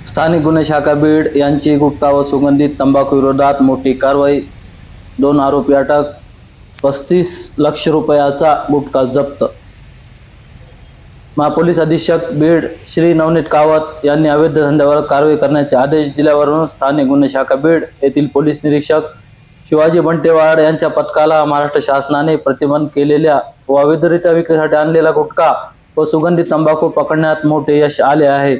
स्थानिक गुन्हे शाखा बीड यांची गुटखा व सुगंधित तंबाखू विरोधात मोठी कारवाई। 2 आरोपी अटक। 35 लाख रुपयाचा गुटखा जप्त। महापोलीस अधीक्षक बीड श्री नवनीत कावत यांनी अवैध धंद्यावर कारवाई करण्याचे आदेश दिल्यावरून स्थानिक गुन्हे शाखा बीड येथील पोलीस निरीक्षक शिवाजी बंटेवाड यांच्या पथकाला महाराष्ट्र शासनाने प्रतिबंध केलेल्या व अवैधरित्या विक्रीसाठी आणलेला गुटखा व सुगंधित तंबाखू पकडण्यात मोठे यश आले आहे।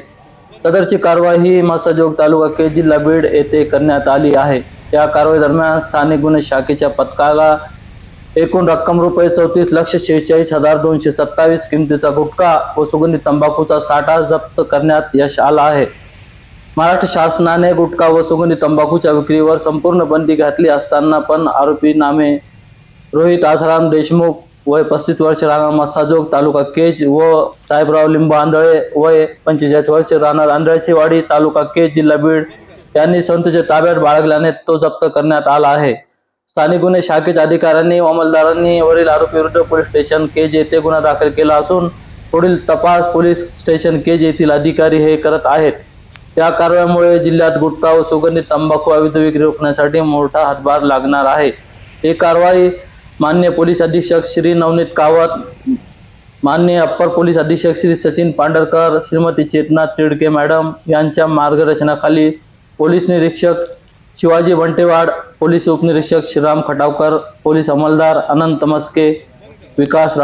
सदरची कारवाई मसाजोग तालुका केज जिल्हा बीड येथे करण्यात आली आहे। या कारवाई दरम्यान स्थानिक गुन्हे शाखेच्या पथकाला एकूण रक्कम रुपये 34,46,227 किमतीचा गुटखा व सुगंधित तंबाखूचा साठा जप्त करण्यात यश आला आहे। महाराष्ट्र शासनाने गुटखा व सुगंधित तंबाखूच्या विक्रीवर संपूर्ण बंदी घातली असताना पण आरोपी नामे रोहित आसाराम देशमुख वय 35 वर्ष राहणार मसाजोग तालुका केज व साहेबराव लिंबू आंधळे वय 45 वर्ष राहणार आंधळ्याची वाडी तालुका केज जिल्हा बीड यांनी संतचे ताब्यात बाळगल्याने तो जप्त करण्यात आला आहे। स्थानिक गुन्हे शाखेच्या अधिकाऱ्यांनी व अंमलदारांनी वरील आरोपी विरुद्ध पोलीस स्टेशन केज येथे गुन्हा दाखल केला असून पुढील तपास पोलीस स्टेशन केज येथील अधिकारी हे करत आहेत। या कारवाईमुळे जिल्ह्यात गुटखा व सुगंधित तंबाखू अवैध विक्री रोखण्यासाठी मोठा हातभार लागणार आहे। ही कारवाई माननीय पोलीस अधीक्षक श्री नवनीत कावत, माननीय अप्पर पोलीस अधीक्षक श्री सचिन पांढरकर, श्रीमती चेतना तिडके मॅडम यांच्या मार्गदर्शनाखाली पोलीस निरीक्षक शिवाजी बंटेवाड, पोलीस उपनिरीक्षक श्रीराम खटावकर, पोलीस अंमलदार अनंत मस्के, विकास